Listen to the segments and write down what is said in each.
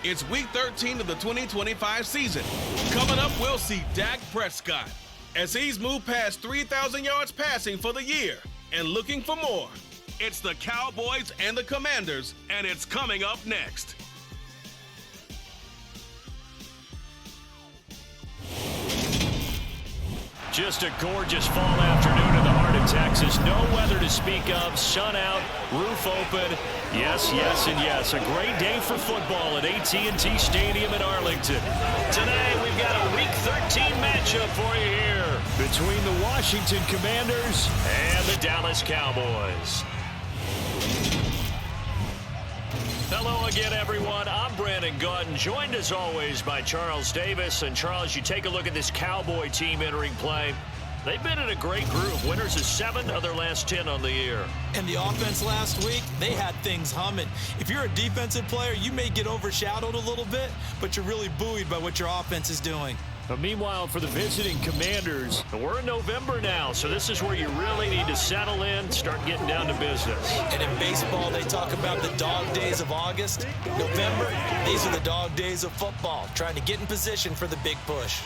It's Week 13 of the 2025 season. Coming up, we'll see Dak Prescott as he's moved past 3,000 yards passing for the year and looking for more. It's the Cowboys and the Commanders, and it's coming up next. Just a gorgeous fall afternoon in the heart of Texas. No weather to speak of. Sun out, roof open. Yes, yes, and yes. A great day for football at AT&T Stadium in Arlington. Today, we've got a Week 13 matchup for you here between the Washington Commanders and the Dallas Cowboys. Hello again, everyone. I'm Brandon Gautin, joined as always by Charles Davis. And Charles, you take a look at this Cowboy team entering play. They've been in a great group. Winners of 7 of their last 10 on the year. And the offense last week, they had things humming. If you're a defensive player, you may get overshadowed a little bit, but you're really buoyed by what your offense is doing. But meanwhile, for the visiting Commanders, we're in November now, so this is where you really need to settle in, start getting down to business. And in baseball, they talk about the dog days of August. November, these are the dog days of football, trying to get in position for the big push.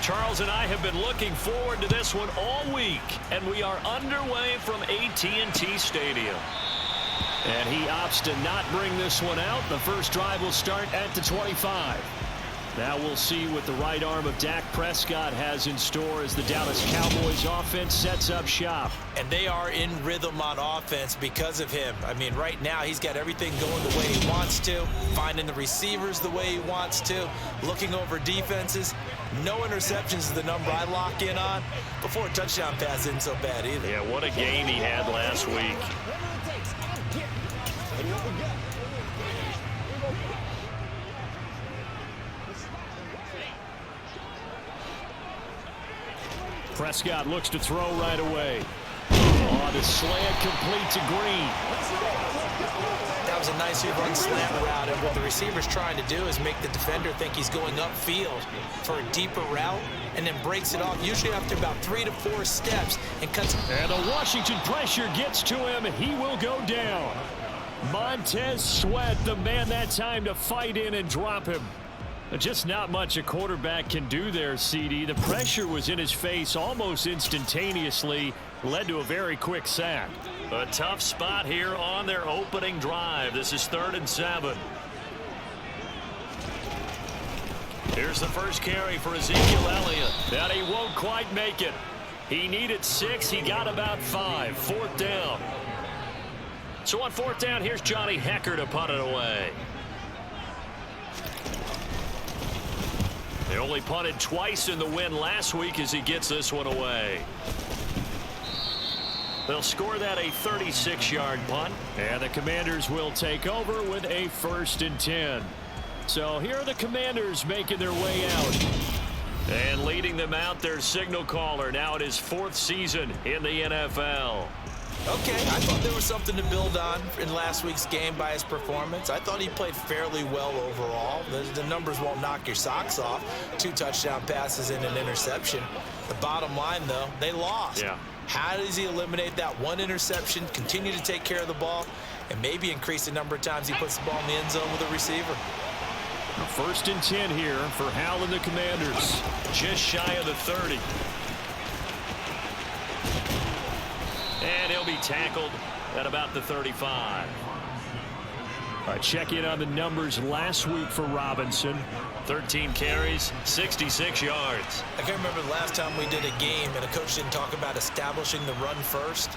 Charles and I have been looking forward to this one all week, and we are underway from AT&T Stadium. And he opts to not bring this one out. The first drive will start at the 25. Now we'll see what the right arm of Dak Prescott has in store as the Dallas Cowboys offense sets up shop. And they are in rhythm on offense because of him. I mean, right now he's got everything going the way he wants to, finding the receivers the way he wants to, looking over defenses. No interceptions is the number I lock in on. Before a touchdown pass isn't so bad either. Yeah, what a game he had last week. Prescott looks to throw right away. Oh, the slant complete to Green. That was a nicely run slant route, and what the receiver's trying to do is make the defender think he's going upfield for a deeper route, and then breaks it off, usually after about 3 to 4 steps, and cuts. And the Washington pressure gets to him, and he will go down. Montez Sweat, the man that time to fight in and drop him. Just not much a quarterback can do there, CD. The pressure was in his face almost instantaneously, led to a very quick sack. A tough spot here on their opening drive. This is 3rd and 7. Here's the first carry for Ezekiel Elliott. And he won't quite make it. He needed 6. He got about 5. 4th down. So on 4th down, here's Johnny Hekker to punt it away. They only punted twice in the win last week as he gets this one away. They'll score that a 36-yard punt. And the Commanders will take over with a 1st and 10. So here are the Commanders making their way out. And leading them out, their signal caller. Now it is 4th season in the NFL. Okay, I thought there was something to build on in last week's game by his performance. I thought he played fairly well overall. The numbers won't knock your socks off. 2 touchdown passes and an interception. The bottom line, though, they lost. Yeah. How does he eliminate that 1 interception, continue to take care of the ball, and maybe increase the number of times he puts the ball in the end zone with a receiver? 1st and 10 here for Hal and the Commanders. Just shy of the 30. And he'll be tackled at about the 35. Check in on the numbers last week for Robinson. 13 carries, 66 yards. I can't remember the last time we did a game and a coach didn't talk about establishing the run first.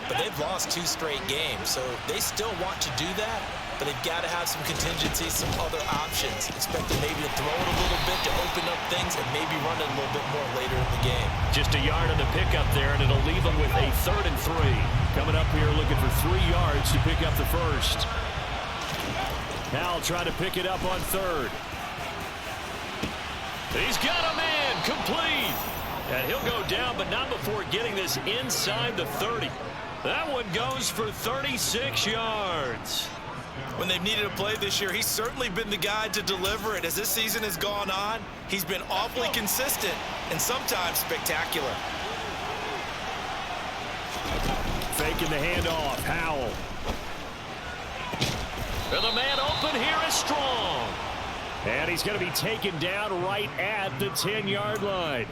But they've lost 2 straight games, so they still want to do that. But they've got to have some contingencies, some other options. Expect them maybe to throw it a little bit to open up things and maybe run it a little bit more later in the game. Just a yard on the pickup there, and it'll leave them with a 3rd and 3. Coming up here looking for 3 yards to pick up the first. Now try to pick it up on 3rd. He's got a man complete. And he'll go down, but not before getting this inside the 30. That one goes for 36 yards. When they've needed a play this year, he's certainly been the guy to deliver it. As this season has gone on, he's been awfully consistent and sometimes spectacular. Faking the handoff, Howell. And the man open here is Strong. And he's going to be taken down right at the 10-yard line.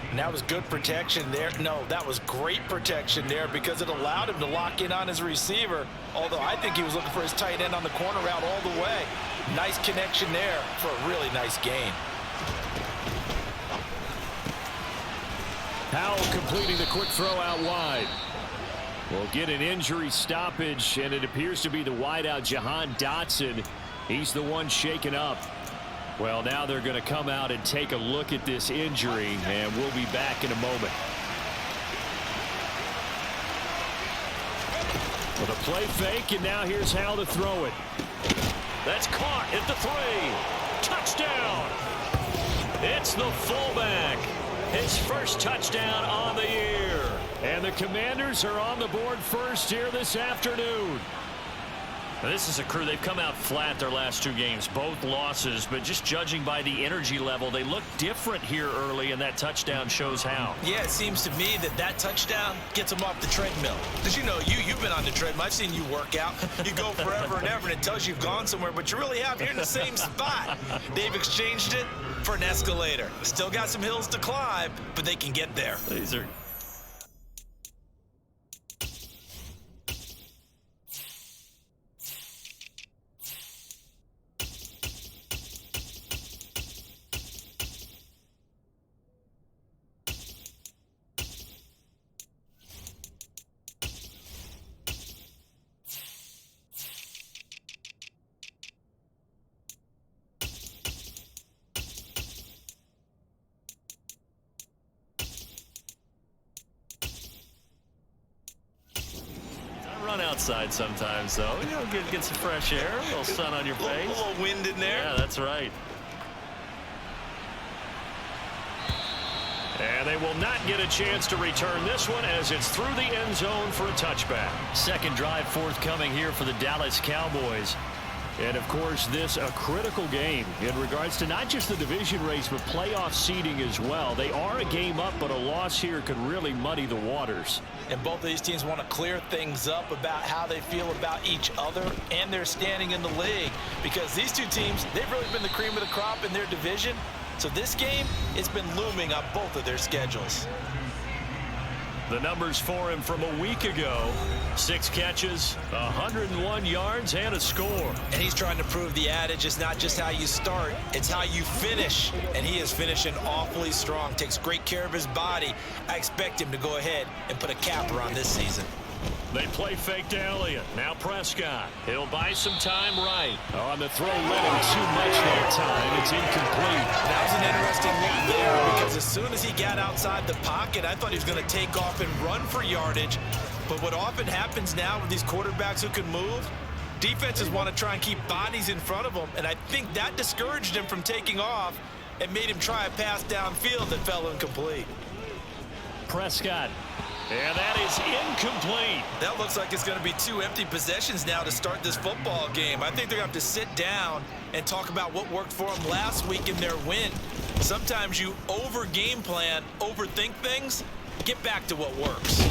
And that was good protection there. No, that was great protection there because it allowed him to lock in on his receiver, although I think he was looking for his tight end on the corner route all the way. Nice connection there for a really nice gain. Howell completing the quick throw out wide. We'll get an injury stoppage, and it appears to be the wideout Jahan Dotson. He's the one shaken up. Well, now they're going to come out and take a look at this injury, and we'll be back in a moment. With a play fake, and now here's how to throw it. That's caught at the 3. Touchdown! It's the fullback. His first touchdown on the year. And the Commanders are on the board first here this afternoon. Now, this is a crew. They've come out flat their last 2 games, both losses, but just judging by the energy level, they look different here early, and that touchdown shows how. Yeah, it seems to me that touchdown gets them off the treadmill. Because you know, you've been on the treadmill. I've seen you work out. You go forever and ever, and it tells you you've gone somewhere, but you really have. You're in the same spot. They've exchanged it for an escalator. Still got some hills to climb, but they can get there. These are... Run outside sometimes, though. You know, get some fresh air, a little sun on your face. A little wind in there. Yeah, that's right. And they will not get a chance to return this one as it's through the end zone for a touchback. Second drive forthcoming here for the Dallas Cowboys. And, of course, this a critical game in regards to not just the division race, but playoff seeding as well. They are a game up, but a loss here could really muddy the waters. And both of these teams want to clear things up about how they feel about each other and their standing in the league. Because these two teams, they've really been the cream of the crop in their division. So this game, it's been looming on both of their schedules. The numbers for him from a week ago: 6 catches, 101 yards, and a score. And he's trying to prove the adage is not just how you start, it's how you finish. And he is finishing awfully strong, takes great care of his body. I expect him to go ahead and put a capper on this season. They play fake to Elliott. Now Prescott. He'll buy some time right. On the throw, let him too much that time. It's incomplete. That was an interesting move there because as soon as he got outside the pocket, I thought he was going to take off and run for yardage. But what often happens now with these quarterbacks who can move, defenses want to try and keep bodies in front of them. And I think that discouraged him from taking off and made him try a pass downfield that fell incomplete. Prescott. And that is incomplete. That looks like it's going to be 2 empty possessions now to start this football game. I think they're going to have to sit down and talk about what worked for them last week in their win. Sometimes you over-game plan, overthink things. Get back to what works.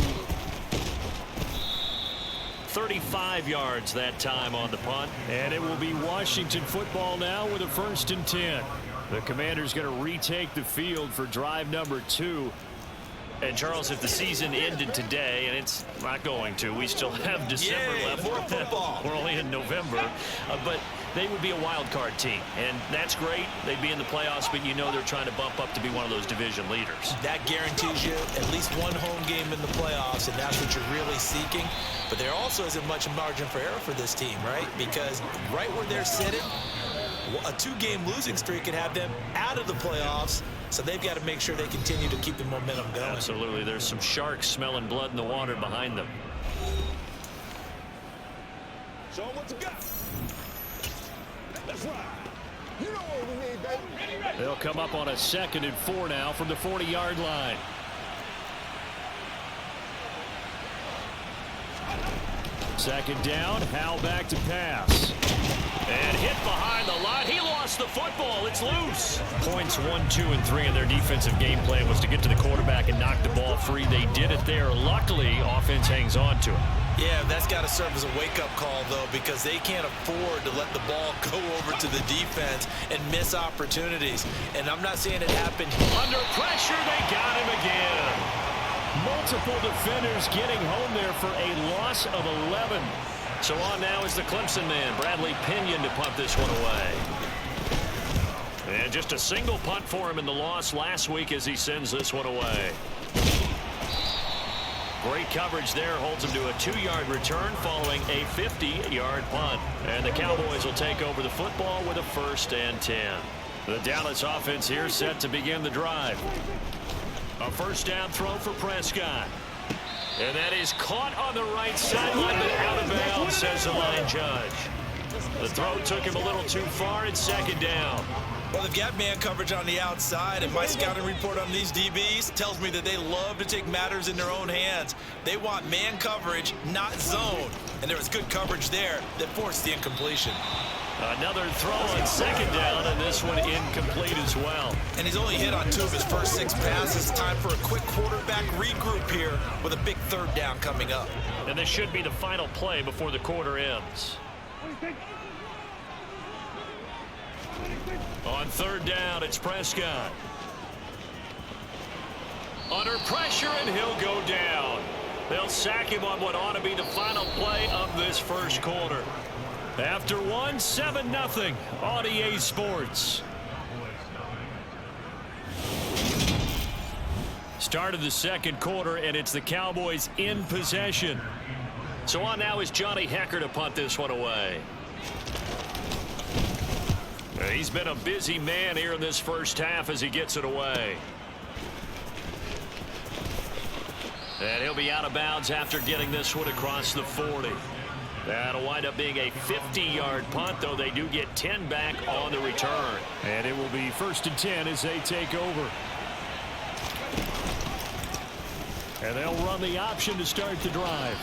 35 yards that time on the punt. And it will be Washington football now with a 1st and 10. The Commanders going to retake the field for drive number 2. And, Charles, if the season ended today, and it's not going to, we still have December left. More football. We're only in November. But they would be a wild card team. And that's great. They'd be in the playoffs, but you know they're trying to bump up to be one of those division leaders. That guarantees you at least 1 home game in the playoffs, and that's what you're really seeking. But there also isn't much margin for error for this team, right? Because right where they're sitting, a 2-game losing streak could have them out of the playoffs. So they've got to make sure they continue to keep the momentum going. Absolutely. There's some sharks smelling blood in the water behind them. Show them what you got. That's right. You know what we need, baby. They'll come up on a 2nd and 4 now from the 40-yard line. Second down, Howell back to pass. And hit behind the line. He lost the football. It's loose. Points 1, 2, and 3 in their defensive game plan was to get to the quarterback and knock the ball free. They did it there. Luckily, offense hangs on to it. Yeah, that's got to serve as a wake-up call, though, because they can't afford to let the ball go over to the defense and miss opportunities. And I'm not saying it happened. Under pressure, they got him again. Multiple defenders getting home there for a loss of 11. So on now is the Clemson man, Bradley Pinion, to punt this one away. And just a single punt for him in the loss last week as he sends this one away. Great coverage there, holds him to a 2-yard return following a 50-yard punt. And the Cowboys will take over the football with a 1st and 10. The Dallas offense here set to begin the drive. A first down throw for Prescott. And that is caught on the right sideline, but out of bounds, says the line judge. The throw took him a little too far. It's 2nd down. Well, they've got man coverage on the outside, and my scouting report on these DBs tells me that they love to take matters in their own hands. They want man coverage, not zone. And there was good coverage there that forced the incompletion. Another throw on 2nd down, and this one incomplete as well. And he's only hit on 2 of his first 6 passes. Time for a quick quarterback regroup here with a big 3rd down coming up. And this should be the final play before the quarter ends. On 3rd down, it's Prescott. Under pressure, and he'll go down. They'll sack him on what ought to be the final play of this first quarter. After 1, 7-0 on EA Sports. Start of the second quarter, and it's the Cowboys in possession. So on now is Johnny Hekker to punt this one away. He's been a busy man here in this first half as he gets it away. And he'll be out of bounds after getting this one across the 40. That'll wind up being a 50-yard punt, though they do get 10 back on the return. And it will be 1st and 10 as they take over. And they'll run the option to start the drive.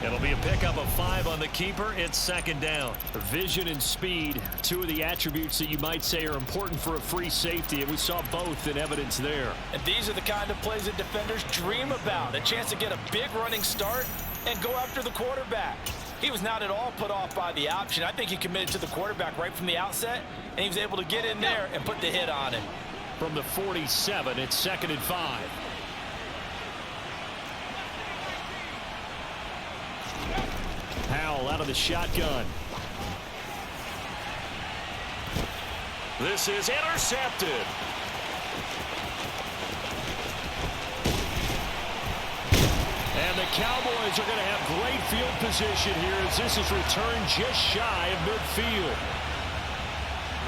It'll be a pickup of 5 on the keeper. It's 2nd down. Vision and speed, 2 of the attributes that you might say are important for a free safety, and we saw both in evidence there. And these are the kind of plays that defenders dream about. A chance to get a big running start and go after the quarterback. He was not at all put off by the option. I think he committed to the quarterback right from the outset, and he was able to get in there and put the hit on him. From the 47, it's 2nd and 5. Howell out of the shotgun. This is intercepted. And the Cowboys are going to have great field position here as this is returned just shy of midfield.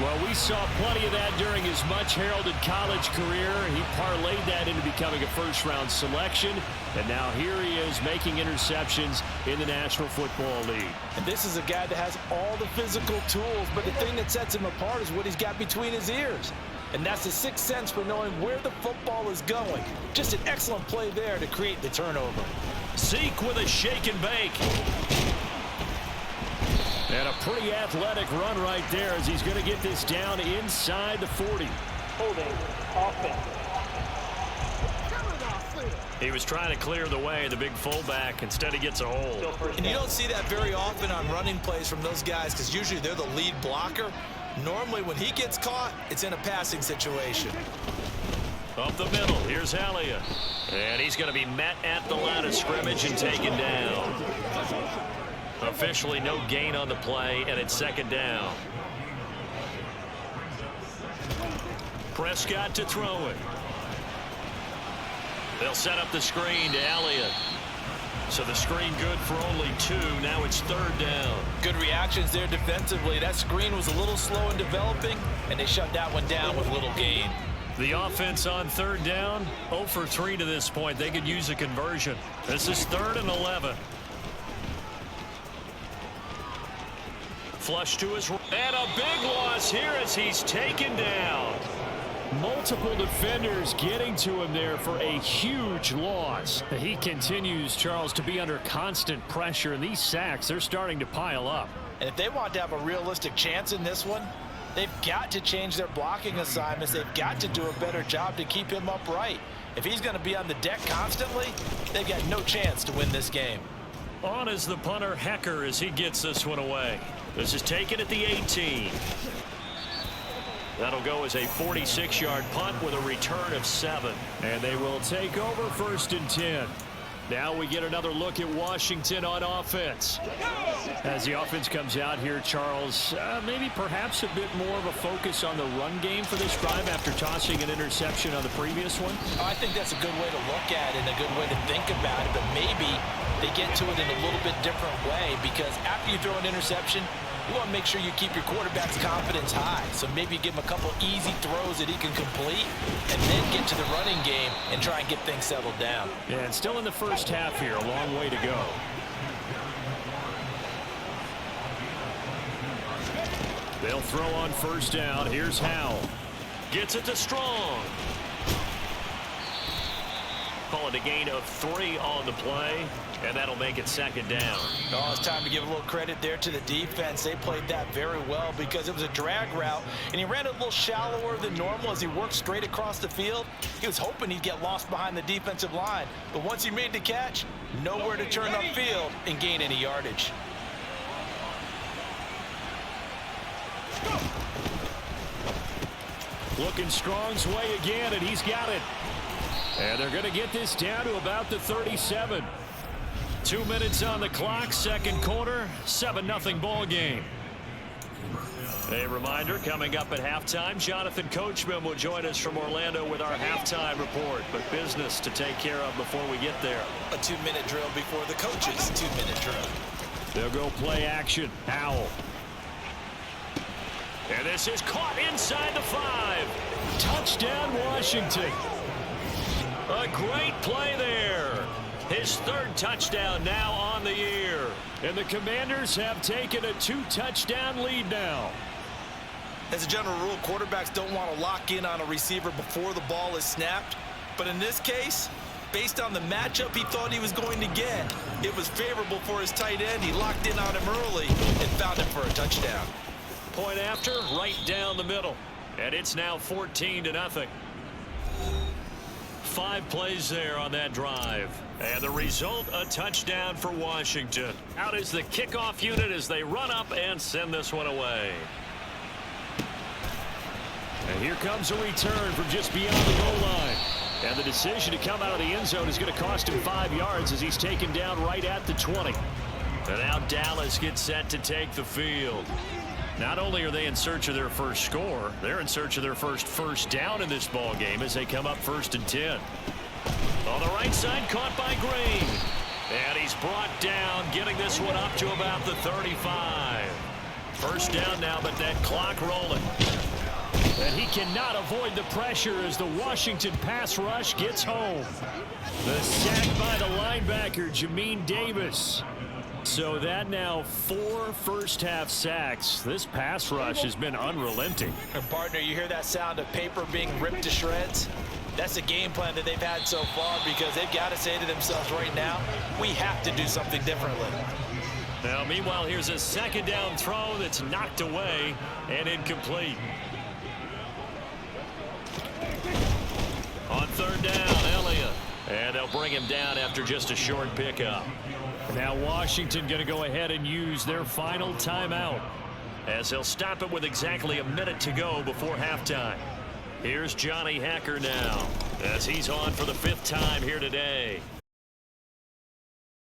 Well, we saw plenty of that during his much-heralded college career. He parlayed that into becoming a first-round selection, and now here he is making interceptions in the National Football League. And this is a guy that has all the physical tools, but the thing that sets him apart is what he's got between his ears. And that's the 6th sense for knowing where the football is going. Just an excellent play there to create the turnover. Zeke with a shake and bake. And a pretty athletic run right there as he's going to get this down inside the 40. Holding offense. He was trying to clear the way, the big fullback. Instead, he gets a hold. And you don't see that very often on running plays from those guys because usually they're the lead blocker. Normally, when he gets caught, it's in a passing situation. Up the middle, here's Elliott. And he's going to be met at the line of scrimmage and taken down. Officially no gain on the play, and it's 2nd down. Prescott to throw it. They'll set up the screen to Elliott. So the screen good for only 2. Now it's 3rd down. Good reactions there defensively. That screen was a little slow in developing, and they shut that one down with little gain. The offense on 3rd down, 0 for 3 to this point. They could use a conversion. This is 3rd and 11. Flush to his right. And a big loss here as he's taken down. Multiple defenders getting to him there for a huge loss. He continues, Charles, to be under constant pressure, and these sacks, they're starting to pile up. And if they want to have a realistic chance in this one, they've got to change their blocking assignments. They've got to do a better job to keep him upright. If he's going to be on the deck constantly, they've got no chance to win this game. On is the punter, Hecker, as he gets this one away. This is taken at the 18. That'll go as a 46-yard punt with a return of 7. And they will take over 1st and 10. Now we get another look at Washington on offense. As the offense comes out here, Charles, maybe perhaps a bit more of a focus on the run game for this drive after tossing an interception on the previous one? I think that's a good way to look at it and a good way to think about it, but maybe they get to it in a little bit different way, because after you throw an interception, you want to make sure you keep your quarterback's confidence high. So maybe you give him a couple easy throws that he can complete and then get to the running game and try and get things settled down. Yeah, and still in the first half here, a long way to go. They'll throw on 1st down. Here's Howell. Gets it to Strong. Call it a gain of 3 on the play, and that'll make it 2nd down. Oh, it's time to give a little credit there to the defense. They played that very well because it was a drag route, and he ran a little shallower than normal as he worked straight across the field. He was hoping he'd get lost behind the defensive line, but once he made the catch, nowhere to turn upfield and gain any yardage. Looking Strong's way again, and he's got it. And they're going to get this down to about the 37. 2 minutes on the clock, 2nd quarter, 7-0 ball game. A reminder, coming up at halftime, Jonathan Coachman will join us from Orlando with our halftime report. But business to take care of before we get there. A 2-minute drill before the coach's 2-minute drill. They'll go play action. Howell. And this is caught inside the 5. Touchdown, Washington. A great play there. His 3rd touchdown now on the year. And the Commanders have taken a 2-touchdown lead now. As a general rule, quarterbacks don't want to lock in on a receiver before the ball is snapped. But in this case, based on the matchup he thought he was going to get, it was favorable for his tight end. He locked in on him early and found him for a touchdown. Point after, right down the middle. And it's now 14-0. 5 plays there on that drive. And the result, a touchdown for Washington. Out is the kickoff unit as they run up and send this one away. And here comes a return from just beyond the goal line. And the decision to come out of the end zone is going to cost him 5 yards as he's taken down right at the 20. And now Dallas gets set to take the field. Not only are they in search of their first score, they're in search of their first down in this ball game as they come up 1st and 10. On the right side, caught by Green. And he's brought down, getting this one up to about the 35. 1st down now, but that clock rolling. And he cannot avoid the pressure as the Washington pass rush gets home. The sack by the linebacker, Jamin Davis. So that now 4 first-half sacks. This pass rush has been unrelenting. And partner, you hear that sound of paper being ripped to shreds? That's the game plan that they've had so far, because they've got to say to themselves right now, we have to do something differently. Now, meanwhile, here's a 2nd down throw that's knocked away and incomplete. On 3rd down, Elliott. And they'll bring him down after just a short pickup. Now Washington going to go ahead and use their final timeout as they'll stop it with exactly a minute to go before halftime. Here's Johnny Hecker now as he's on for the 5th time here today.